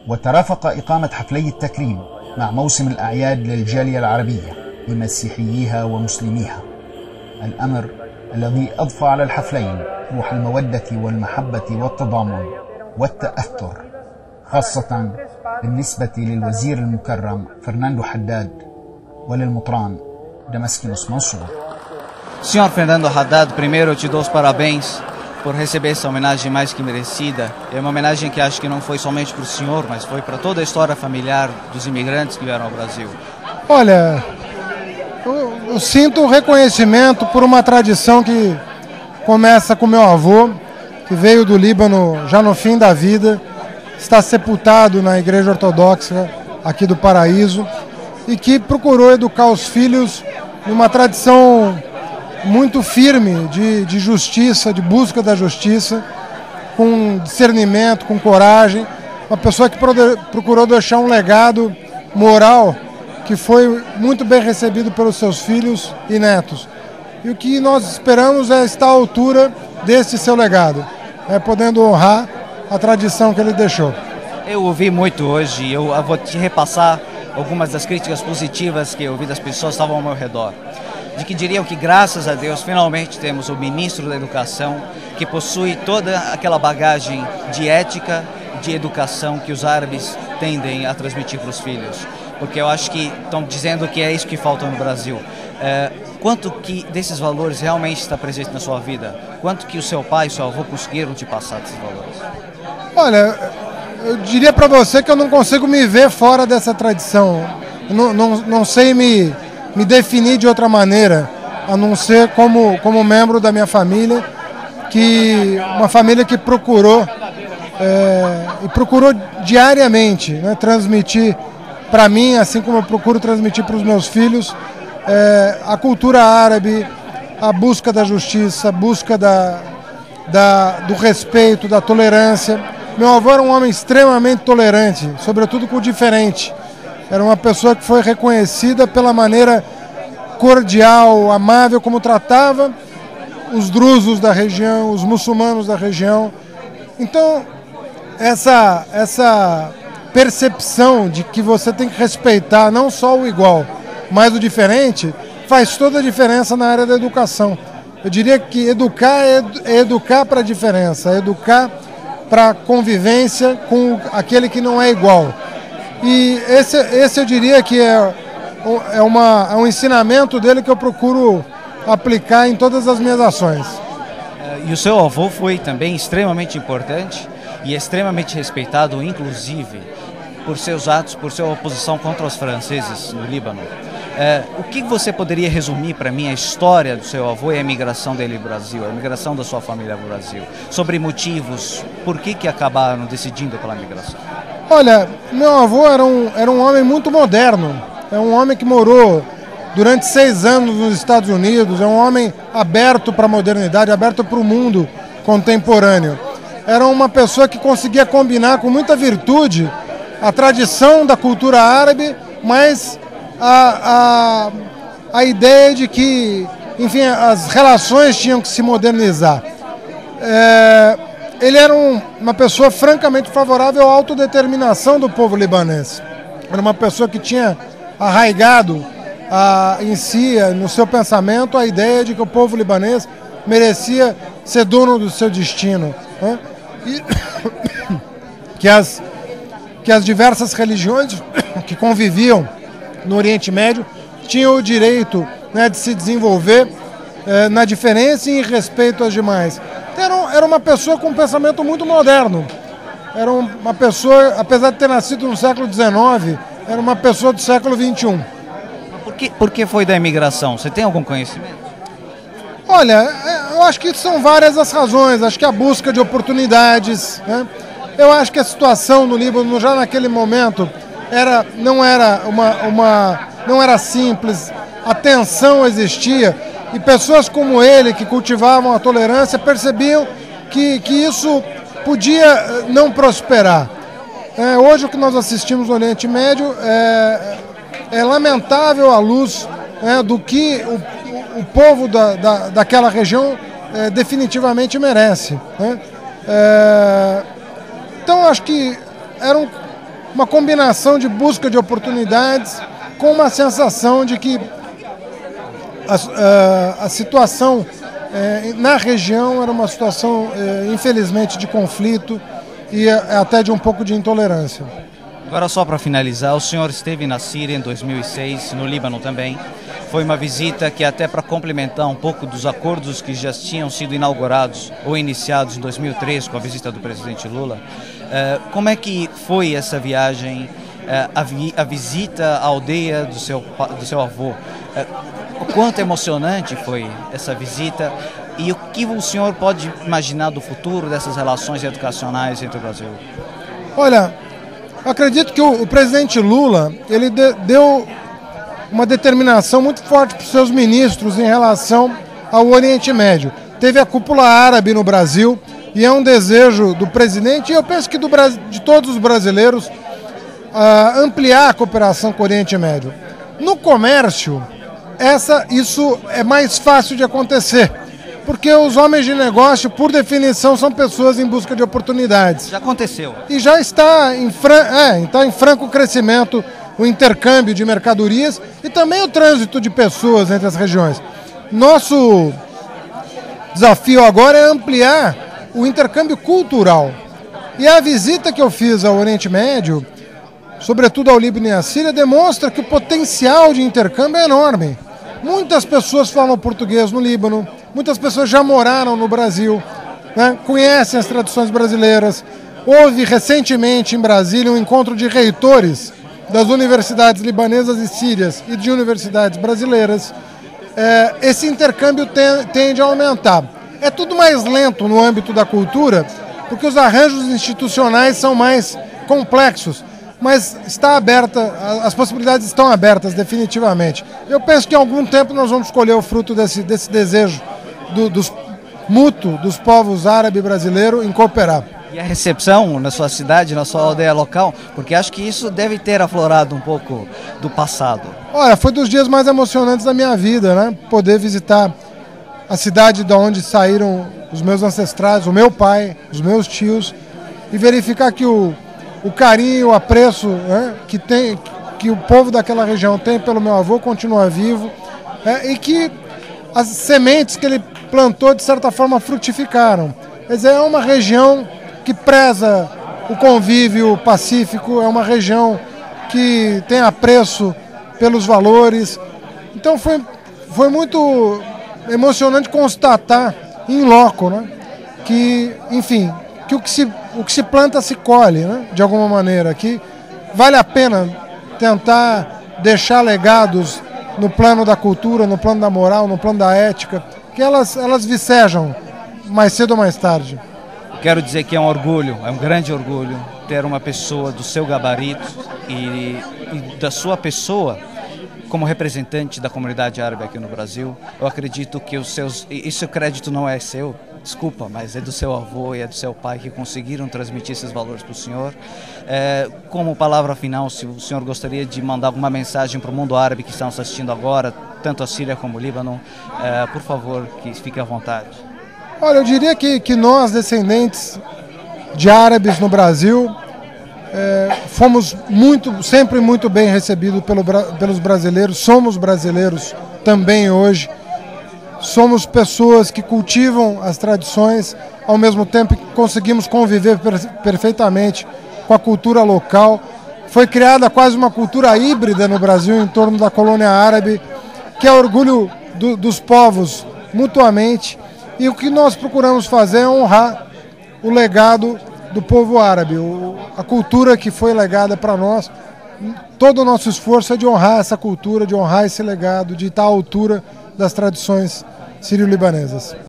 وترافق إقامة حفلي التكريم مع موسم الأعياد للجالية العربية بمسيحييها ومسلميها، الأمر الذي أضفى على الحفلين روح المودة والمحبة والتضامن والتأثر، خاصة بالنسبة للوزير المكرم فرناندو حداد وللمطران دمسكينوس منصور. Senhor Fernando Haddad, primeiro eu te dou os parabéns por receber essa homenagem mais que merecida. É uma homenagem que acho que não foi somente para o senhor, mas foi para toda a história familiar dos imigrantes que vieram ao Brasil. Olha, eu sinto reconhecimento por uma tradição que começa com meu avô, que veio do Líbano já no fim da vida, está sepultado na Igreja Ortodoxa aqui do Paraíso e que procurou educar os filhos numa tradição muito firme de justiça, de busca da justiça, com discernimento, com coragem, uma pessoa que procurou deixar um legado moral que foi muito bem recebido pelos seus filhos e netos. E o que nós esperamos é estar à altura desse seu legado, podendo honrar a tradição que ele deixou. Eu ouvi muito hoje e eu vou te repassar algumas das críticas positivas que eu ouvi das pessoas que estavam ao meu redor. De que diriam que, graças a Deus, finalmente temos o ministro da Educação que possui toda aquela bagagem de ética, de educação que os árabes tendem a transmitir para os filhos. Porque eu acho que estão dizendo que é isso que falta no Brasil. Quanto que desses valores realmente está presente na sua vida? Quanto que o seu pai e o seu avô conseguiram te passar desses valores? Olha, eu diria para você que eu não consigo me ver fora dessa tradição. Não sei me definir de outra maneira, a não ser como membro da minha família, uma família que procurou diariamente, né, transmitir para mim, assim como eu procuro transmitir para os meus filhos, a cultura árabe, a busca da justiça, a busca do respeito, da tolerância. Meu avô era um homem extremamente tolerante, sobretudo com o diferente. Era uma pessoa que foi reconhecida pela maneira cordial, amável, como tratava os drusos da região, os muçulmanos da região. Então, essa percepção de que você tem que respeitar não só o igual, mas o diferente, faz toda a diferença na área da educação. Eu diria que educar é educar para a diferença, é educar para a convivência com aquele que não é igual. E esse eu diria que é um ensinamento dele que eu procuro aplicar em todas as minhas ações. E o seu avô foi também extremamente importante e extremamente respeitado, inclusive, por seus atos, por sua oposição contra os franceses no Líbano. O que você poderia resumir para mim a história do seu avô e a imigração dele ao Brasil, a imigração da sua família ao Brasil, sobre motivos, por que acabaram decidindo pela migração? Olha, meu avô era um homem muito moderno, é um homem que morou durante 6 anos nos Estados Unidos, é um homem aberto para a modernidade, aberto para o mundo contemporâneo. Era uma pessoa que conseguia combinar com muita virtude a tradição da cultura árabe, mas a ideia de que, enfim, as relações tinham que se modernizar. Ele era uma pessoa francamente favorável à autodeterminação do povo libanês. Era uma pessoa que tinha arraigado em si, no seu pensamento, a ideia de que o povo libanês merecia ser dono do seu destino, né? E que as diversas religiões que conviviam no Oriente Médio tinham o direito, né, de se desenvolver na diferença e em respeito às demais. Era uma pessoa com um pensamento muito moderno. Era uma pessoa, apesar de ter nascido no século XIX, era uma pessoa do século XXI. Por que foi da imigração? Você tem algum conhecimento? Olha, eu acho que são várias as razões. Acho que a busca de oportunidades, né? Eu acho que a situação no Líbano, já naquele momento, não era simples. A tensão existia e pessoas como ele, que cultivavam a tolerância, percebiam que isso podia não prosperar. Hoje o que nós assistimos no Oriente Médio é lamentável à luz, do que o povo daquela região definitivamente merece, né? Então acho que uma combinação de busca de oportunidades com uma sensação de que a situação na região era uma situação, infelizmente, de conflito e até de um pouco de intolerância. Agora, só para finalizar, o senhor esteve na Síria em 2006, no Líbano também. Foi uma visita que, até para complementar um pouco dos acordos que já tinham sido inaugurados ou iniciados em 2003 com a visita do presidente Lula, como é que foi essa viagem, a visita à aldeia do seu avô? O quanto emocionante foi essa visita e o que o senhor pode imaginar do futuro dessas relações educacionais entre o Brasil? Olha, acredito que o presidente Lula, ele deu uma determinação muito forte para os seus ministros em relação ao Oriente Médio. Teve a cúpula árabe no Brasil e é um desejo do presidente, e eu penso que de todos os brasileiros, ampliar a cooperação com o Oriente Médio. No comércio, isso é mais fácil de acontecer, porque os homens de negócio, por definição, são pessoas em busca de oportunidades. Já aconteceu. E já está em franco crescimento o intercâmbio de mercadorias e também o trânsito de pessoas entre as regiões. Nosso desafio agora é ampliar o intercâmbio cultural. E a visita que eu fiz ao Oriente Médio, sobretudo ao Líbano e à Síria, demonstra que o potencial de intercâmbio é enorme. Muitas pessoas falam português no Líbano, muitas pessoas já moraram no Brasil, né, conhecem as tradições brasileiras. Houve recentemente em Brasília um encontro de reitores das universidades libanesas e sírias e de universidades brasileiras. Esse intercâmbio tende a aumentar. É tudo mais lento no âmbito da cultura, porque os arranjos institucionais são mais complexos, mas está aberta, as possibilidades estão abertas definitivamente. Eu penso que em algum tempo nós vamos colher o fruto desse desejo mútuo dos povos árabe e brasileiro em cooperar. E a recepção na sua cidade, na sua aldeia local, porque acho que isso deve ter aflorado um pouco do passado. Olha, foi dos dias mais emocionantes da minha vida, né? Poder visitar a cidade de onde saíram os meus ancestrais, o meu pai, os meus tios, e verificar que o carinho, o apreço, né, que o povo daquela região tem pelo meu avô continua vivo, e que as sementes que ele plantou, de certa forma, frutificaram. Quer dizer, é uma região que preza o convívio pacífico, é uma região que tem apreço pelos valores. Então foi muito emocionante constatar em loco, né, que, enfim, que o que se planta se colhe, né, de alguma maneira, que vale a pena tentar deixar legados no plano da cultura, no plano da moral, no plano da ética, que elas vicejam mais cedo ou mais tarde. Quero dizer que é um orgulho, é um grande orgulho ter uma pessoa do seu gabarito e da sua pessoa como representante da comunidade árabe aqui no Brasil. Eu acredito que esse crédito não é seu, desculpa, mas é do seu avô e é do seu pai que conseguiram transmitir esses valores para o senhor. Como palavra final, se o senhor gostaria de mandar alguma mensagem para o mundo árabe que está nos assistindo agora, tanto a Síria como o Líbano, por favor, que fique à vontade. Olha, eu diria que nós, descendentes de árabes no Brasil, fomos sempre muito bem recebidos pelos brasileiros, somos brasileiros também hoje, somos pessoas que cultivam as tradições, ao mesmo tempo que conseguimos conviver perfeitamente com a cultura local. Foi criada quase uma cultura híbrida no Brasil em torno da colônia árabe, que é orgulho dos povos mutuamente. E o que nós procuramos fazer é honrar o legado do povo árabe, a cultura que foi legada para nós. Todo o nosso esforço é de honrar essa cultura, de honrar esse legado, de estar à altura das tradições sírio-libanesas.